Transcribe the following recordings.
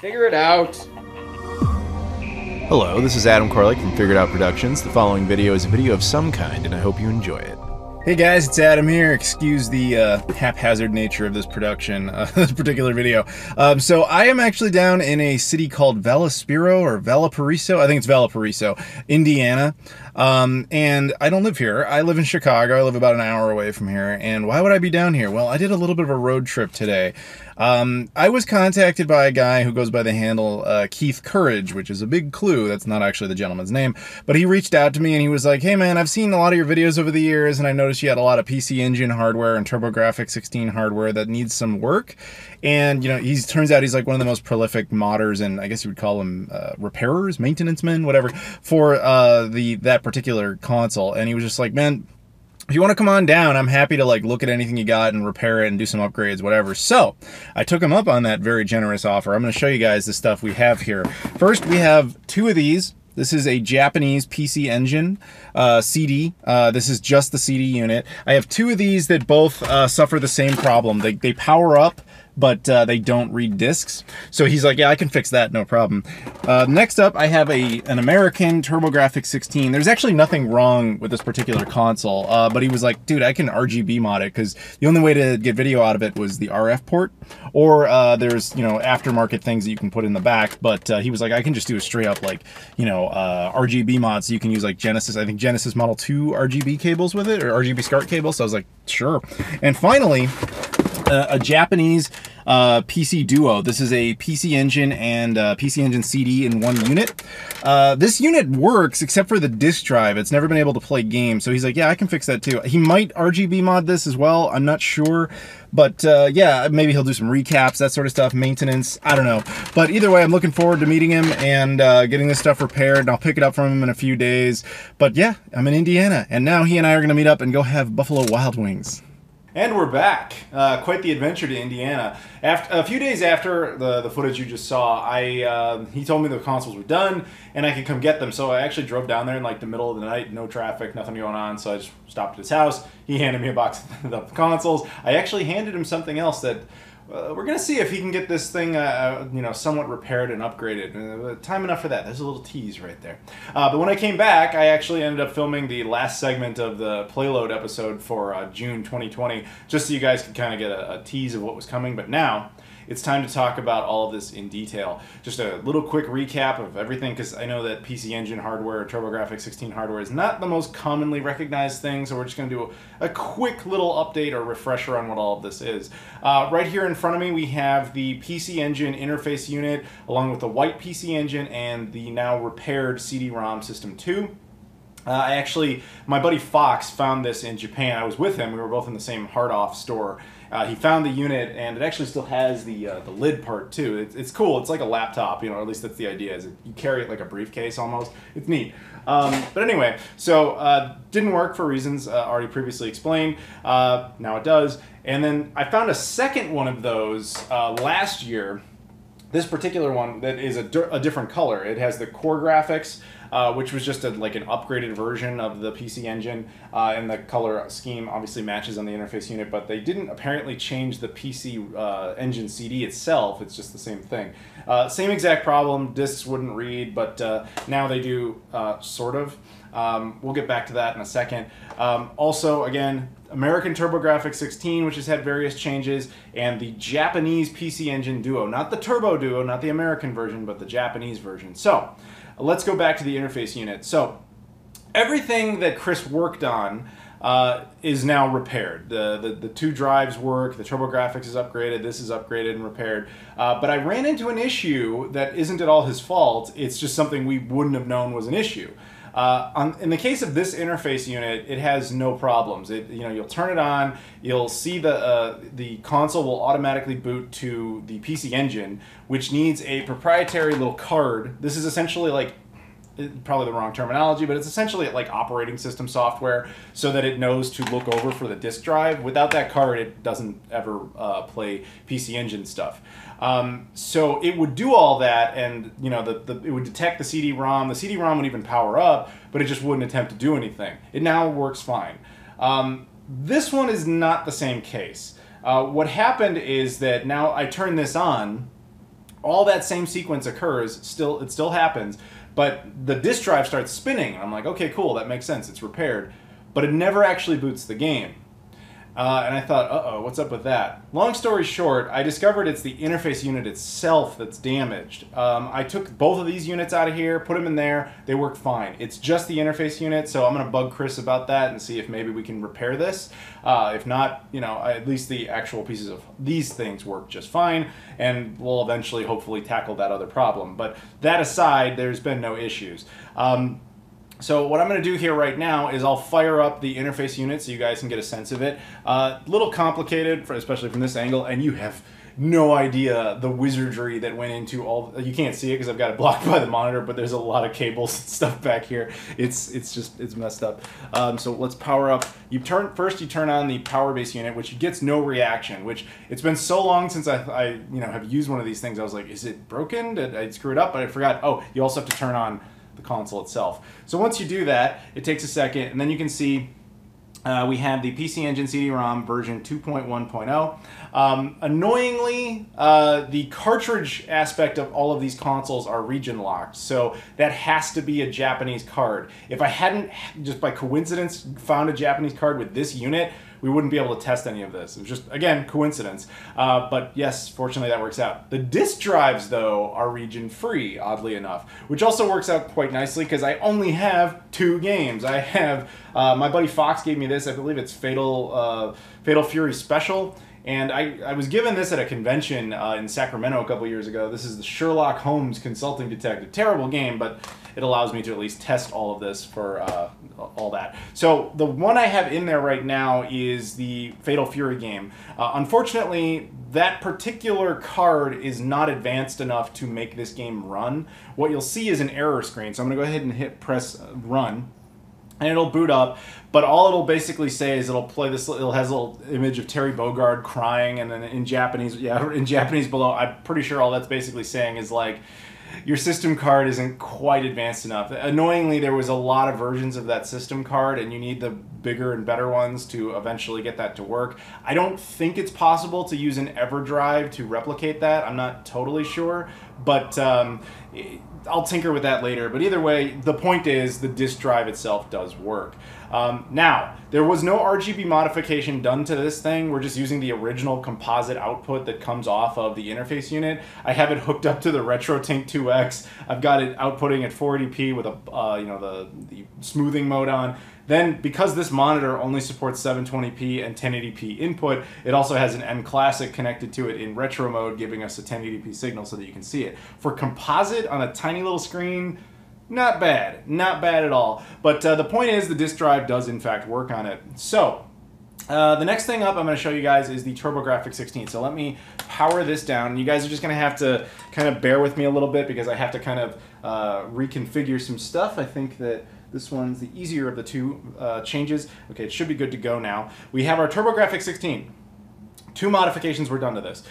Figure it out. Hello, this is Adam Koralik from Figured Out Productions. The following video is a video of some kind, and I hope you enjoy it. Hey guys, it's Adam here. Excuse the haphazard nature of this production, this particular video. So I am actually down in a city called Valparaiso or Valparaiso. I think it's Valparaiso, Indiana. And I don't live here. I live in Chicago. I live about an hour away from here. And why would I be down here? Well, I did a little bit of a road trip today. I was contacted by a guy who goes by the handle Keith Courage, which is a big clue. That's not actually the gentleman's name. But he reached out to me and he was like, hey man, I've seen a lot of your videos over the years and I noticed you had a lot of PC Engine hardware and TurboGrafx 16 hardware that needs some work. And, you know, turns out he's like one of the most prolific modders and I guess you would call them repairers, maintenance men, whatever, for that particular console. And he was just like, man, if you want to come on down, I'm happy to like look at anything you got and repair it and do some upgrades, whatever. So I took him up on that very generous offer. I'm going to show you guys the stuff we have here. First, we have two of these. This is a Japanese PC Engine CD. This is just the CD unit. I have two of these that both suffer the same problem. They power up, but they don't read discs. So he's like, yeah, I can fix that, no problem. Next up, I have an American TurboGrafx 16. There's actually nothing wrong with this particular console, but he was like, dude, I can RGB mod it, because the only way to get video out of it was the RF port, or there's, you know, aftermarket things that you can put in the back, but he was like, I can just do a straight up, like, you know, RGB mod, so you can use like Genesis, I think Genesis Model 2 RGB cables with it, or RGB SCART cables, so I was like, sure. And finally, a Japanese PC Duo. This is a PC Engine and PC Engine CD in one unit. This unit works except for the disk drive. It's never been able to play games. So he's like, yeah, I can fix that too. He might RGB mod this as well. I'm not sure. But yeah, maybe he'll do some recaps, that sort of stuff, maintenance. I don't know. But either way, I'm looking forward to meeting him and getting this stuff repaired. And I'll pick it up from him in a few days. But yeah, I'm in Indiana. And now he and I are going to meet up and go have Buffalo Wild Wings. And we're back. Quite the adventure to Indiana. A few days after the footage you just saw, he told me the consoles were done and I could come get them. So I actually drove down there in like the middle of the night, no traffic, nothing going on. So I just stopped at his house. He handed me a box of the consoles. I actually handed him something else that we're gonna see if he can get this thing, you know, somewhat repaired and upgraded. Time enough for that. There's a little tease right there. But when I came back, I actually ended up filming the last segment of the Playload episode for June 2020, just so you guys could kind of get a tease of what was coming. But now it's time to talk about all of this in detail. Just a little quick recap of everything, because I know that PC Engine hardware, TurboGrafx 16 hardware is not the most commonly recognized thing, so we're just going to do a quick little update or refresher on what all of this is. Right here in front of me we have the PC Engine interface unit, along with the white PC Engine and the now repaired CD-ROM System 2. My buddy Fox found this in Japan. I was with him. We were both in the same hard-off store. He found the unit, and it actually still has the lid part too. It's cool. It's like a laptop, you know, or at least that's the idea. Is you carry it like a briefcase almost. It's neat. But anyway, so didn't work for reasons already previously explained. Now it does. And then I found a second one of those last year. This particular one that is a different color. It has the core graphics, which was just like an upgraded version of the PC Engine, and the color scheme obviously matches on the interface unit, but they didn't apparently change the PC Engine CD itself. It's just the same thing. Same exact problem, discs wouldn't read, but now they do, sort of. We'll get back to that in a second. Also, again, American TurboGrafx 16, which has had various changes, and the Japanese PC Engine Duo. Not the Turbo Duo, not the American version, but the Japanese version. So, let's go back to the interface unit. So, everything that Chris worked on is now repaired. The two drives work, the TurboGrafx is upgraded, this is upgraded and repaired. But I ran into an issue that isn't at all his fault, it's just something we wouldn't have known was an issue. In the case of this interface unit, it has no problems. You'll turn it on, you'll see the console will automatically boot to the PC Engine, which needs a proprietary little card. This is essentially like, probably the wrong terminology, but it's essentially like operating system software, so that it knows to look over for the disk drive. Without that card, it doesn't ever play PC Engine stuff. So it would do all that, and it would detect the CD-ROM. The CD-ROM would even power up, but it just wouldn't attempt to do anything. It now works fine. This one is not the same case. What happened is that now I turn this on, all that same sequence occurs, it still happens, but the disk drive starts spinning. I'm like, okay, cool, that makes sense, it's repaired. But it never actually boots the game. And I thought, uh-oh, what's up with that? Long story short, I discovered it's the interface unit itself that's damaged. I took both of these units out of here, put them in there, they work fine. It's just the interface unit, so I'm going to bug Chris about that and see if maybe we can repair this. If not, you know, at least the actual pieces of these things work just fine, and we'll eventually hopefully tackle that other problem. But that aside, there's been no issues. So what I'm going to do here right now is I'll fire up the interface unit so you guys can get a sense of it. A little complicated, especially from this angle, and you have no idea the wizardry that went into all. You can't see it because I've got it blocked by the monitor, but there's a lot of cables and stuff back here. It's messed up. So let's power up. First you turn on the power base unit, which gets no reaction. Which it's been so long since I have used one of these things. I was like, is it broken? Did I screw it up? But I forgot. Oh, you also have to turn on the console itself. So once you do that, it takes a second, and then you can see we have the PC Engine CD-ROM version 2.1.0. Annoyingly, the cartridge aspect of all of these consoles are region locked, so that has to be a Japanese card. If I hadn't, just by coincidence, found a Japanese card with this unit, we wouldn't be able to test any of this. It was just, again, coincidence. But yes, fortunately that works out. The disk drives, though, are region-free, oddly enough, which also works out quite nicely because I only have 2 games. I have, my buddy Fox gave me this, I believe it's Fatal Fury Special, and I was given this at a convention in Sacramento a couple years ago. This is the Sherlock Holmes Consulting Detective. Terrible game, but it allows me to at least test all of this for all that. So the one I have in there right now is the Fatal Fury game. Unfortunately, that particular card is not advanced enough to make this game run. What you'll see is an error screen. So I'm going to go ahead and press run. And it'll boot up, but all it'll basically say is it'll play this. It has a little image of Terry Bogard crying, and then in Japanese, in Japanese below, I'm pretty sure all that's basically saying is like, your system card isn't quite advanced enough. Annoyingly, there was a lot of versions of that system card, and you need the bigger and better ones to eventually get that to work. I don't think it's possible to use an EverDrive to replicate that. I'm not totally sure, but I'll tinker with that later. But either way, the point is the disk drive itself does work. Now, there was no RGB modification done to this thing. We're just using the original composite output that comes off of the interface unit. I have it hooked up to the RetroTink 2X. I've got it outputting at 480p with a the smoothing mode on. Then, because this monitor only supports 720p and 1080p input, it also has an M Classic connected to it in retro mode, giving us a 1080p signal so that you can see it. For composite on a tiny little screen, not bad. Not bad at all. But the point is, the disk drive does in fact work on it. So, the next thing up I'm going to show you guys is the TurboGrafx 16. So let me power this down. You guys are just going to have to kind of bear with me a little bit because I have to kind of reconfigure some stuff. I think that this one's the easier of the two changes. Okay, it should be good to go now. We have our TurboGrafx 16. 2 modifications were done to this.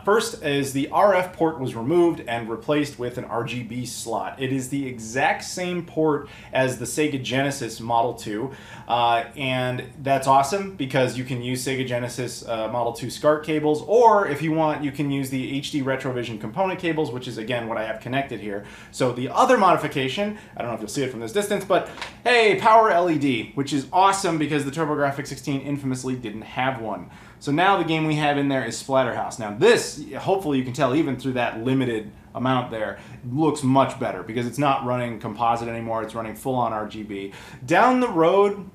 First is the RF port was removed and replaced with an RGB slot. It is the exact same port as the Sega Genesis Model 2, and that's awesome because you can use Sega Genesis Model 2 SCART cables, or if you want, you can use the HD Retrovision component cables, which is again what I have connected here. So the other modification, I don't know if you'll see it from this distance, but hey, power LED, which is awesome because the TurboGrafx 16 infamously didn't have one. So now the game we have in there is Splatterhouse. Now this, hopefully you can tell even through that limited amount there, looks much better because it's not running composite anymore, it's running full-on RGB. Down the road,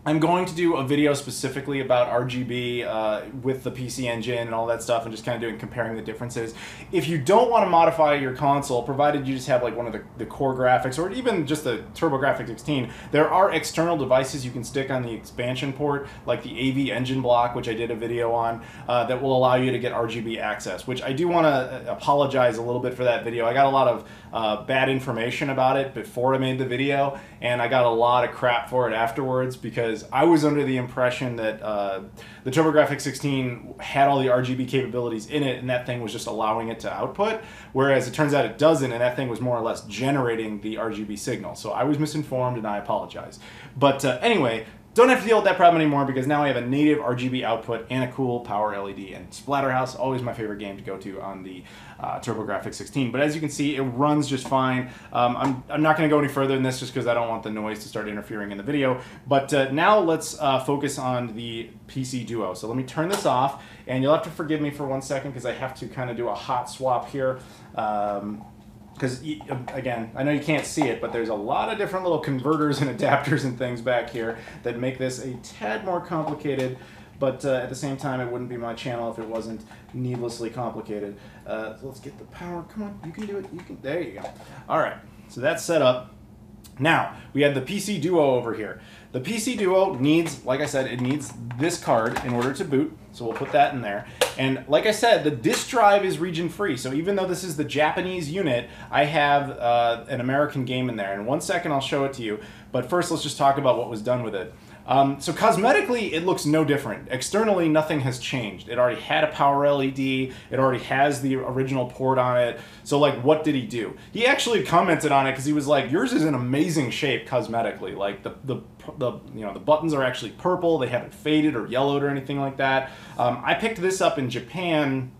I'm going to do a video specifically about RGB with the PC Engine and all that stuff and just kind of comparing the differences. If you don't want to modify your console, provided you just have like one of the core graphics or even just the TurboGrafx 16, there are external devices you can stick on the expansion port, like the AV engine block, which I did a video on, that will allow you to get RGB access, which I do want to apologize a little bit for that video. I got a lot of bad information about it before I made the video, and I got a lot of crap for it afterwards because I was under the impression that the TurboGrafx 16 had all the RGB capabilities in it and that thing was just allowing it to output, whereas it turns out it doesn't, and that thing was more or less generating the RGB signal. So I was misinformed and I apologize. But anyway, don't have to deal with that problem anymore because now I have a native RGB output and a cool power LED. And Splatterhouse, always my favorite game to go to on the TurboGrafx 16. But as you can see, it runs just fine. I'm not going to go any further than this just because I don't want the noise to start interfering in the video. But now let's focus on the PC Duo. So let me turn this off, and you'll have to forgive me for 1 second because I have to kind of do a hot swap here. Because, again, I know you can't see it, but there's a lot of different little converters and adapters and things back here that make this a tad more complicated. But at the same time, it wouldn't be my channel if it wasn't needlessly complicated. So let's get the power. Come on, you can do it. You can. There you go. All right, so that's set up. Now, we have the PC Duo over here. The PC Duo needs, like I said, it needs this card in order to boot. So we'll put that in there. And like I said, the disk drive is region free. So even though this is the Japanese unit, I have an American game in there. In 1 second, I'll show it to you. But first, let's just talk about what was done with it. So cosmetically, it looks no different. Externally, nothing has changed. It already had a power LED. It already has the original port on it. So like, what did he do? He actually commented on it because he was like, yours is in amazing shape cosmetically. Like the buttons are actually purple. They haven't faded or yellowed or anything like that. I picked this up in Japan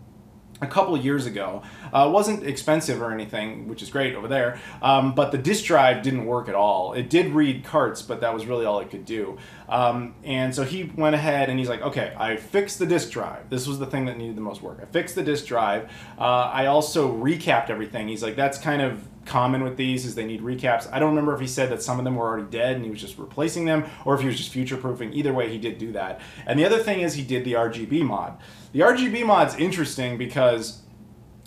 a couple of years ago. It wasn't expensive or anything, which is great over there, but the disk drive didn't work at all. It did read carts, but that was really all it could do. And so he went ahead and he's like, okay, I fixed the disk drive. This was the thing that needed the most work. I fixed the disk drive. I also recapped everything. He's like, that's kind of common with these, is they need recaps. I don't remember if he said that some of them were already dead and he was just replacing them, or if he was just future-proofing. Either way, he did do that. And the other thing is he did the RGB mod. The RGB mod's interesting because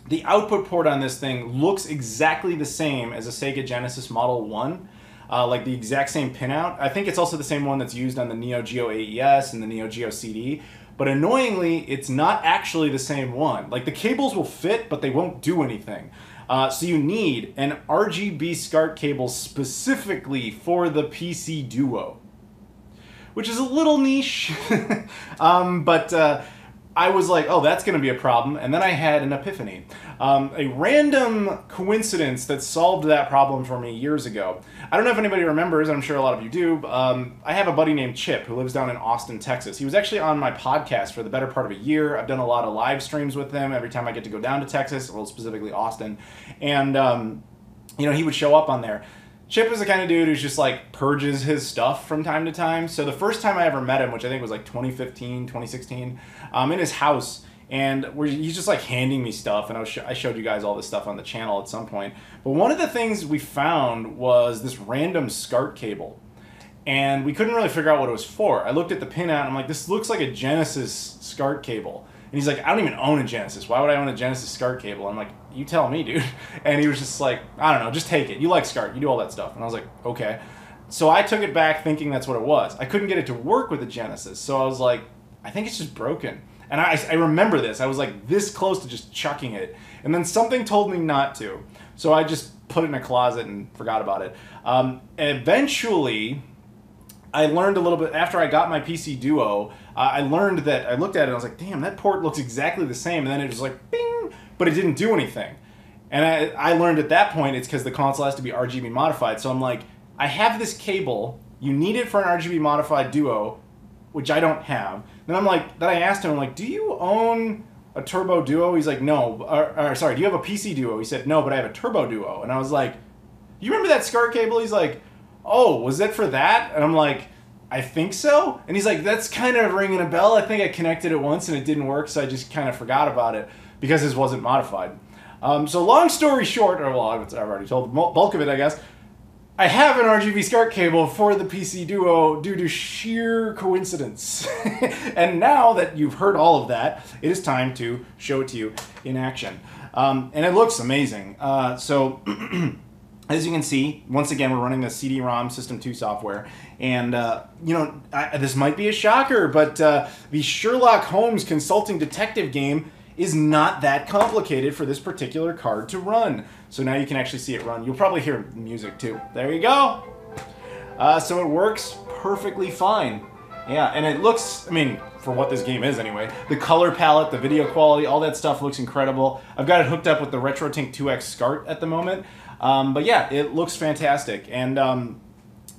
the output port on this thing looks exactly the same as a Sega Genesis Model 1. Like the exact same pinout. I think it's also the same one that's used on the Neo Geo AES and the Neo Geo CD. But annoyingly, it's not actually the same one. Like the cables will fit, but they won't do anything. So you need an RGB SCART cable specifically for the PC Duo, which is a little niche. But I was like, oh, that's going to be a problem. And then I had an epiphany. A random coincidence that solved that problem for me years ago. I don't know if anybody remembers, I'm sure a lot of you do. I have a buddy named Chip who lives down in Austin, Texas. He was actually on my podcast for the better part of a year. I've done a lot of live streams with him every time I get to go down to Texas, well, specifically Austin. And, you know, he would show up on there. Chip is the kind of dude who's just like purges his stuff from time to time. So the first time I ever met him, which I think was like 2015, 2016, in his house, and he's just like handing me stuff, and I showed you guys all this stuff on the channel at some point. But one of the things we found was this random SCART cable, and we couldn't really figure out what it was for. I looked at the pinout, and I'm like, this looks like a Genesis SCART cable. And he's like, I don't even own a Genesis. Why would I own a Genesis SCART cable? I'm like, you tell me, dude. And he was just like, I don't know, just take it. You like SCART, you do all that stuff. And I was like, okay. So I took it back thinking that's what it was. I couldn't get it to work with a Genesis. So I was like, I think it's just broken. And I remember this. I was like this close to just chucking it. And then something told me not to. So I just put it in a closet and forgot about it. And eventually, I learned a little bit, after I got my PC Duo, I learned that, I looked at it and I was like, damn, that port looks exactly the same. And then it was like, bing, but it didn't do anything. And I learned at that point it's because the console has to be RGB modified. So I'm like, I have this cable, you need it for an RGB modified Duo, which I don't have. Then I asked him, I'm like, do you own a Turbo Duo? He's like, no. Or sorry, do you have a PC Duo? He said, no, but I have a Turbo Duo. And I was like, you remember that SCART cable? He's like, oh, was it for that? And I'm like, I think so. And he's like, that's kind of ringing a bell. I think I connected it once and it didn't work, so I just kind of forgot about it because this wasn't modified. So long story short, or well, I've already told the bulk of it, I guess. I have an RGB SCART cable for the PC Duo due to sheer coincidence. And now that you've heard all of that, it is time to show it to you in action. And it looks amazing. So as you can see, once again, we're running the CD-ROM System 2 software. And, you know, this might be a shocker, but the Sherlock Holmes consulting detective game is not that complicated for this particular card to run. So now you can actually see it run. You'll probably hear music too. There you go. So it works perfectly fine. Yeah, and it looks, I mean, for what this game is anyway, the color palette, the video quality, all that stuff looks incredible. I've got it hooked up with the RetroTink 2X SCART at the moment. But yeah, it looks fantastic. And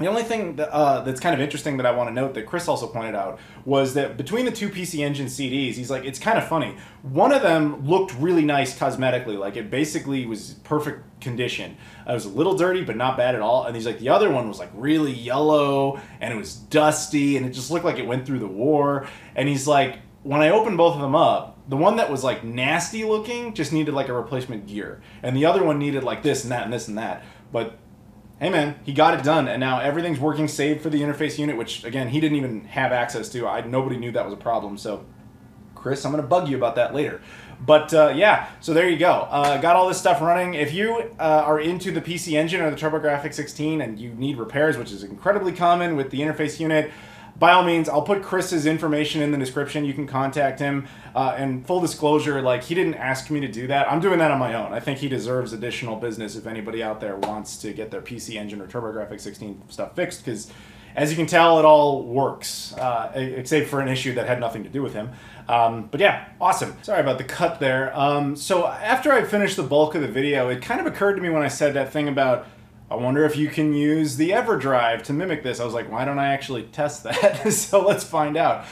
The only thing that, that's kind of interesting that I want to note that Chris also pointed out was that between the two PC Engine CDs, he's like, it's kind of funny. One of them looked really nice cosmetically, like it basically was perfect condition. It was a little dirty, but not bad at all. And he's like, the other one was like really yellow and it was dusty and it just looked like it went through the war. And he's like, when I opened both of them up, the one that was like nasty looking just needed like a replacement gear. And the other one needed like this and that and this and that. But hey man, he got it done, and now everything's working saved for the interface unit, which again, he didn't even have access to. Nobody knew that was a problem, so Chris, I'm gonna bug you about that later. But yeah, so there you go. Got all this stuff running. If you are into the PC Engine or the TurboGrafx 16 and you need repairs, which is incredibly common with the interface unit, by all means, I'll put Chris's information in the description. You can contact him. And full disclosure, like, he didn't ask me to do that. I'm doing that on my own. I think he deserves additional business if anybody out there wants to get their PC Engine or TurboGrafx 16 stuff fixed, because as you can tell, it all works, except for an issue that had nothing to do with him. But yeah, awesome. Sorry about the cut there. So after I finished the bulk of the video, it kind of occurred to me when I said that thing about, I wonder if you can use the EverDrive to mimic this. I was like, why don't I actually test that? So let's find out.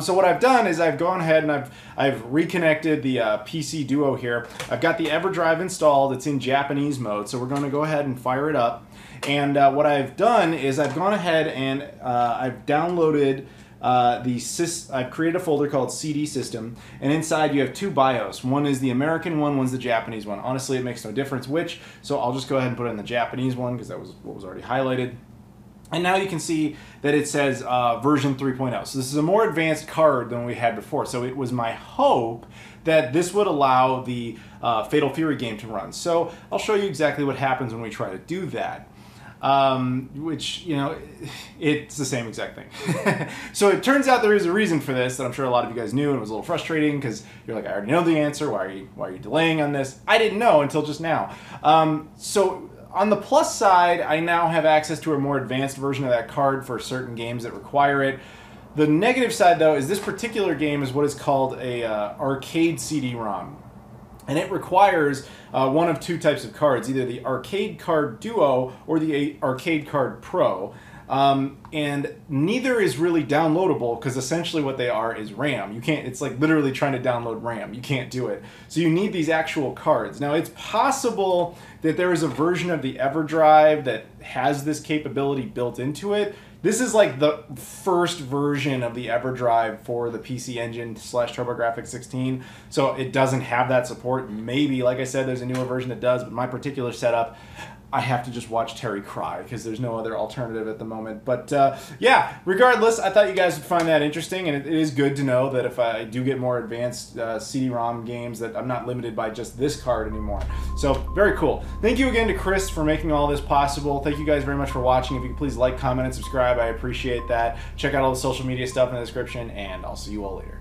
So what I've done is I've gone ahead and I've reconnected the PC Duo here. I've got the EverDrive installed. It's in Japanese mode, so we're going to go ahead and fire it up. And what I've done is I've gone ahead and I've downloaded I've created a folder called CD System, and inside you have two BIOS. One is the American one, one's the Japanese one. Honestly, it makes no difference which, so I'll just go ahead and put it in the Japanese one because that was what was already highlighted. And now you can see that it says version 3.0. So this is a more advanced card than we had before. So it was my hope that this would allow the Fatal Fury game to run. So I'll show you exactly what happens when we try to do that. Which, you know, it's the same exact thing. So it turns out there is a reason for this that I'm sure a lot of you guys knew, and it was a little frustrating because you're like, I already know the answer. Why are you delaying on this? I didn't know until just now. So on the plus side, I now have access to a more advanced version of that card for certain games that require it. The negative side, though, is this particular game is what is called a arcade CD-ROM. And it requires one of two types of cards, either the Arcade Card Duo or the Arcade Card Pro. And neither is really downloadable because essentially what they are is RAM. You can't, it's like literally trying to download RAM. You can't do it. So you need these actual cards. Now it's possible that there is a version of the EverDrive that has this capability built into it. This is like the first version of the EverDrive for the PC Engine / TurboGrafx 16, so it doesn't have that support. Maybe, like I said, there's a newer version that does, but my particular setup, I have to just watch Terry cry because there's no other alternative at the moment. But yeah, regardless, I thought you guys would find that interesting, and it is good to know that if I do get more advanced CD-ROM games, that I'm not limited by just this card anymore. So very cool. Thank you again to Chris for making all this possible. Thank you guys very much for watching. If you could please like, comment, and subscribe, I appreciate that. Check out all the social media stuff in the description, and I'll see you all later.